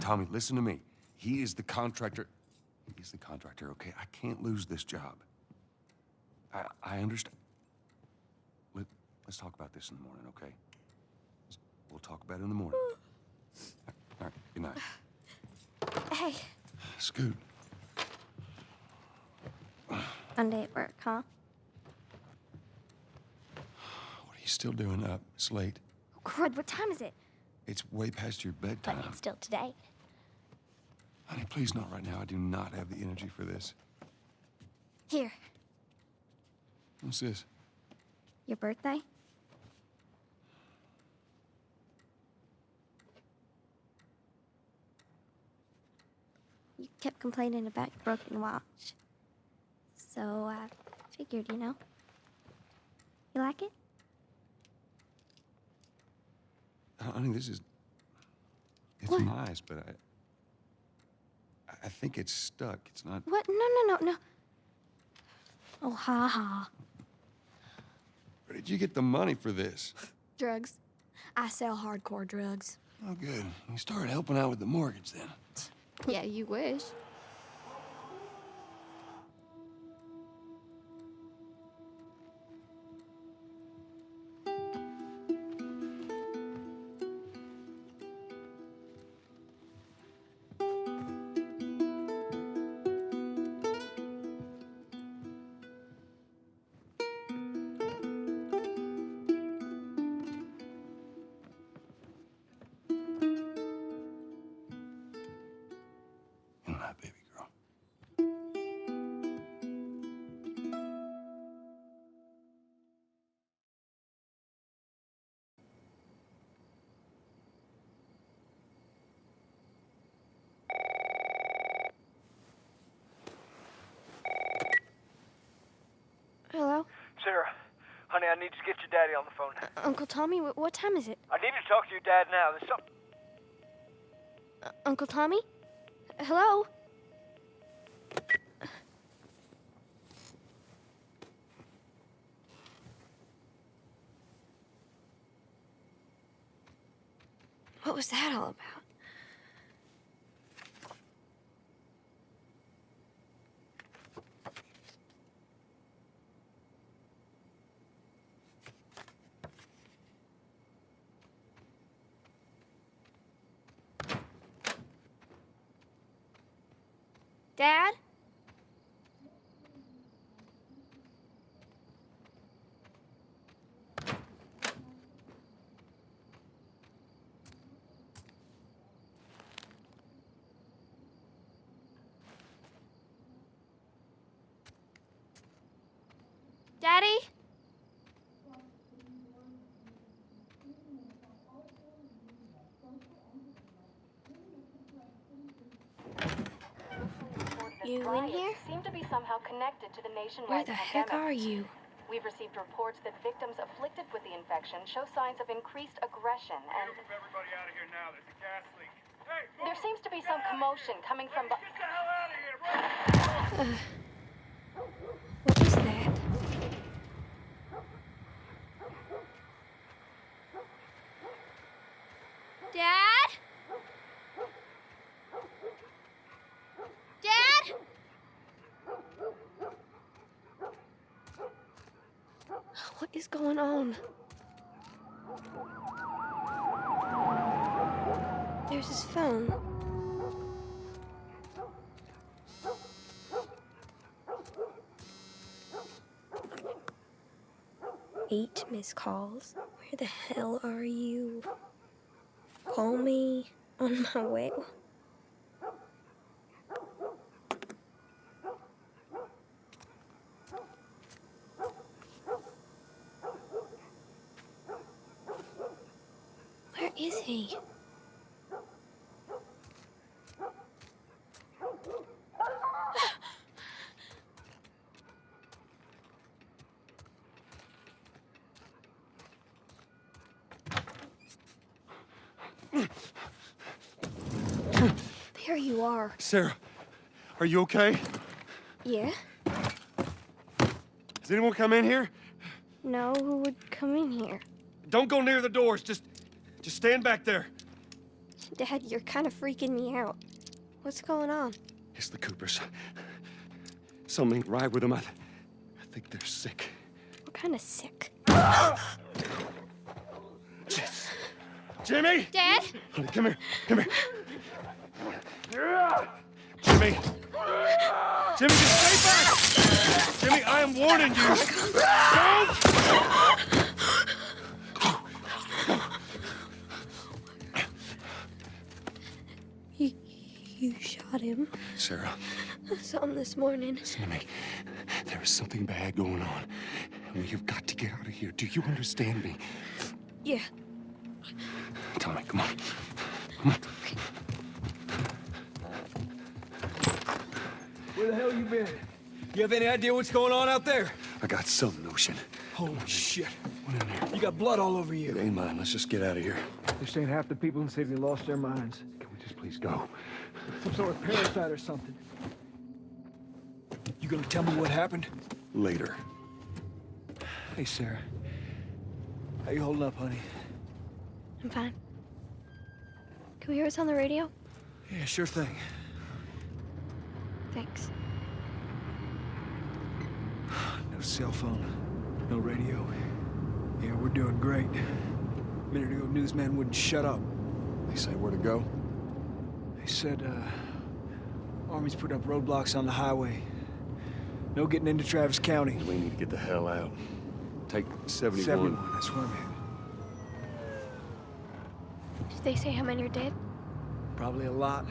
Tommy, listen to me. He is the contractor. He's the contractor, okay? I can't lose this job. I understand. Let's talk about this in the morning, okay? We'll talk about it in the morning. All right, good night. Hey. Scoot. Monday at work, huh? What are you still doing up? It's late. Oh, crud, what time is it? It's way past your bedtime. But it's still today. Honey, please not right now. I do not have the energy for this. Here. What's this? Your birthday? You kept complaining about your broken watch. So I figured, you know. You like it? Honey, this is... It's What? nice, but I think it's stuck. It's not... What? No. Oh, ha ha. Where did you get the money for this? Drugs. I sell hardcore drugs. Oh, good. You started helping out with the mortgage then. Yeah, you wish. Good night, baby girl. Hello? Sarah, honey, I need to get your daddy on the phone. Uncle Tommy, what time is it? I need to talk to your dad now. There's something... Uncle Tommy? Hello? What was that all about? Dad? Daddy? You in here? Seem to be somehow connected to the nationwide Where the heck pandemic. are you? We've received reports that victims afflicted with the infection show signs of increased aggression and... Move everybody out of here now. There's a gas leak. Hey, move! There seems to be some commotion coming from... Get the hell out of here, bro! What was that? Dad? Dad? What is going on? There's his phone. Eight missed calls. Where the hell are you? Call me on my way. Where is he? There you are. Sarah, are you okay? Yeah? Does anyone come in here? No, who would come in here? Don't go near the doors. Just stand back there. Dad, you're kind of freaking me out. What's going on? It's the Coopers. Something ain't right with them. I think they're sick. What kind of sick? Jimmy! Dad? Honey, come here. Come here. Jimmy! Jimmy, just stay back! Jimmy, I am warning you! Don't! You shot him? Sarah. I saw him this morning. Listen to me. There is something bad going on. And we have got to get out of here. Do you understand me? Yeah. Tommy, come on. Come on. Where the hell you been? You have any idea what's going on out there? I got some notion. Holy shit. What in there? You got blood all over you. It ain't mine. Let's just get out of here. They're saying half the people in the city lost their minds. Can we just please go? Some sort of parasite or something. You gonna tell me what happened? Later. Hey, Sarah. How you holding up, honey? I'm fine. Can we hear us on the radio? Yeah, sure thing. Thanks. No cell phone. No radio. Yeah, we're doing great. A minute ago, newsman wouldn't shut up. They say where to go? They said, Army's put up roadblocks on the highway. No getting into Travis County. We need to get the hell out. Take 71. 71, that's where I'm headed. Did they say how many are dead? Probably a lot.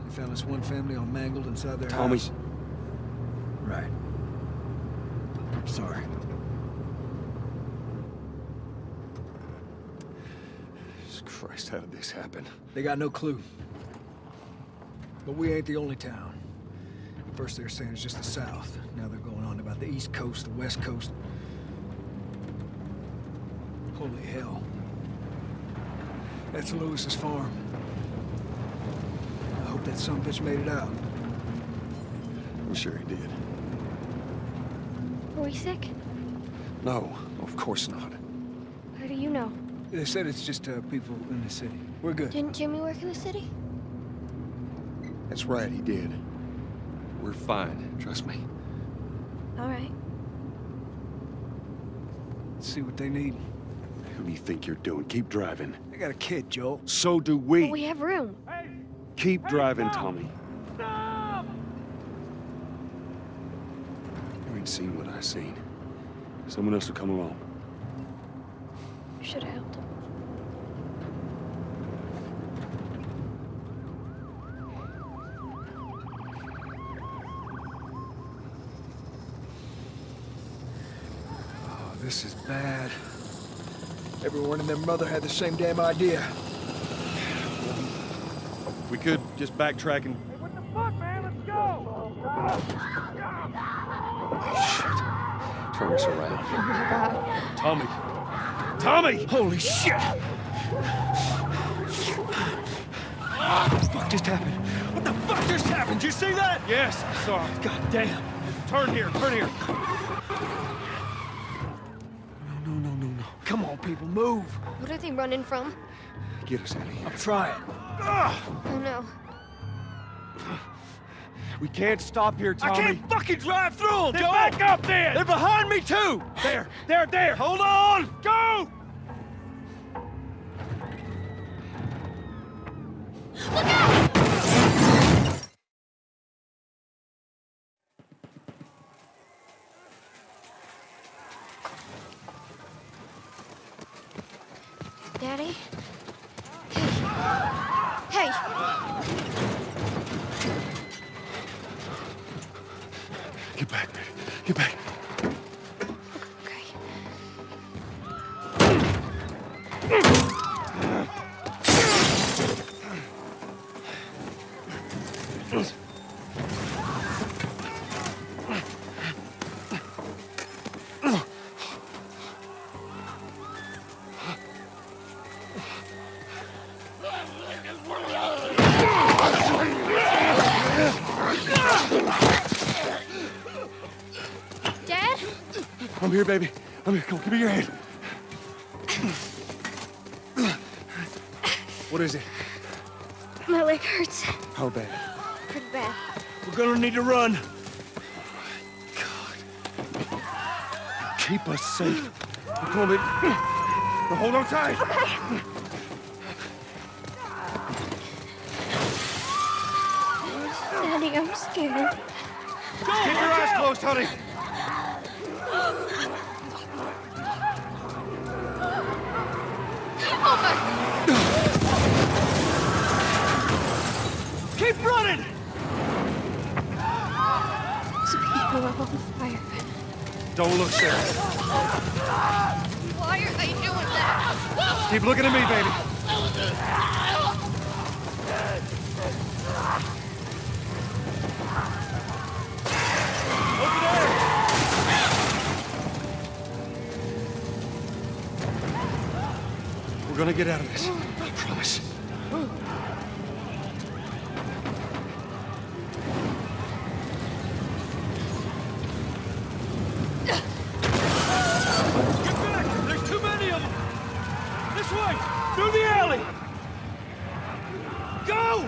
They found this one family all mangled inside their Tommy. house. Right. I'm sorry. Jesus Christ, how did this happen? They got no clue. But we ain't the only town. First they were saying it's just the south. Now they're going on about the east coast, the west coast. Holy hell. That's Lewis's farm. I hope that son-of-a-bitch made it out. I'm sure he did. Are we sick? No, of course not. How do you know? They said it's just people in the city. We're good. Didn't Jimmy work in the city? That's right, he did. We're fine, trust me. All right. Let's see what they need. Who do you think you're doing? Keep driving. They got a kid, Joel. So do we. But we have room. Keep driving, Tommy. Stop! You ain't seen what I seen. Someone else will come along. You should have helped him. Oh, this is bad. Everyone and their mother had the same damn idea. We could just backtrack and... Hey, what the fuck, man? Let's go! Shit. Turn us around. Oh my God. Tommy! Tommy! Holy shit! What the fuck just happened? What the fuck just happened? Did you see that? Yes, I saw it. God damn. Turn here, turn here. No. Come on, people, move. What are they running from? Get us out of here. I'm trying. Oh no. We can't stop here, Tommy. I can't fucking drive through them, Then Joel! back up then! They're behind me, too! There! Hold on! Go! Daddy? Hey! Hey! Get back, baby. Get back. Okay. Dad? I'm here, baby. I'm here. Come on, give me your hand. What is it? My leg hurts. How bad? Pretty bad. We're gonna need to run. Keep us safe. Come on, baby. Now hold on tight. Daddy, I'm scared. Keep your eyes closed, honey. Keep running! Some people are on fire. Don't look, Sarah. Why are they doing that? Keep looking at me, baby. Over there! We're gonna get out of this. I promise. Get back! There's too many of them! This way! Through the alley! Go!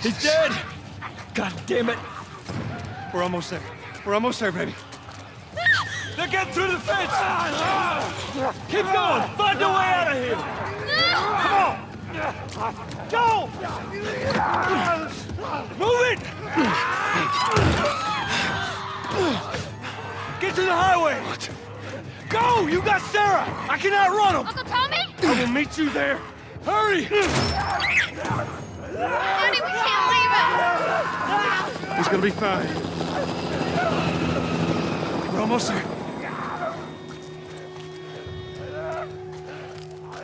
He's dead! God damn it! We're almost there. We're almost there, baby. They're getting through the fence! Keep going! Find a way out of here! Come on! Go! Move it! Get to the highway! What? Go! You got Sarah! I can outrun them! Uncle Tommy? I will meet you there! Hurry! Daddy, we can't leave him! He's gonna be fine. We're almost there.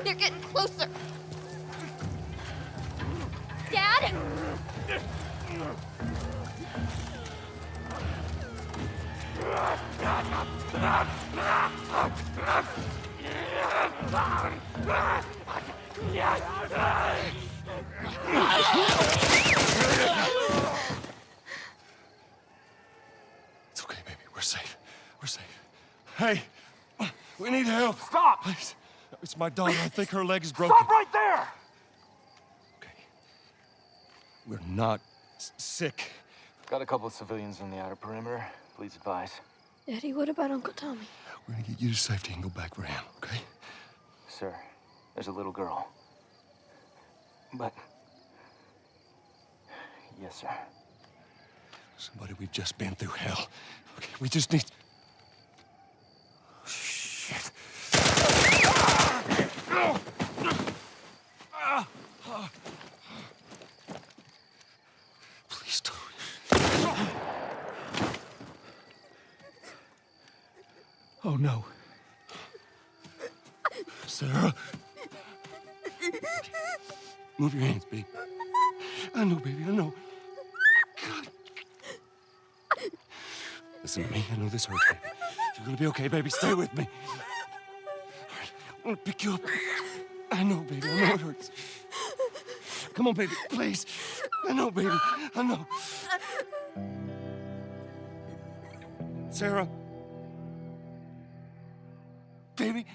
They're getting closer. Dad? It's okay, baby. We're safe. We're safe. Hey, we need help. Stop! Please. It's my daughter. I think her leg is broken. Stop right there! Okay. We're not sick. Got a couple of civilians in the outer perimeter. Please advise. Daddy, what about Uncle Tommy? We're gonna get you to safety and go back for him, okay? Sir, there's a little girl. But... Yes, sir. Somebody, we've just been through hell. Okay, we just need... Shit. Please don't. Oh, no. Sarah. Move your hands, baby. I know, baby, I know. God. Listen to me. I know this hurts, baby. You're gonna be okay, baby. Stay with me. All right, I'm gonna pick you up. I know, baby. I know it hurts. Come on, baby. Please. I know, baby. I know. Sarah. Baby.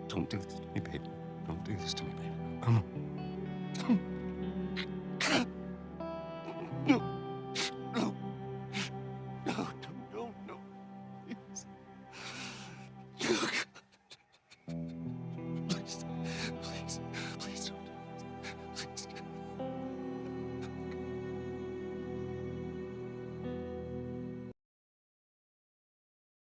Don't do this to me, baby. Don't do this to me, baby. Come on.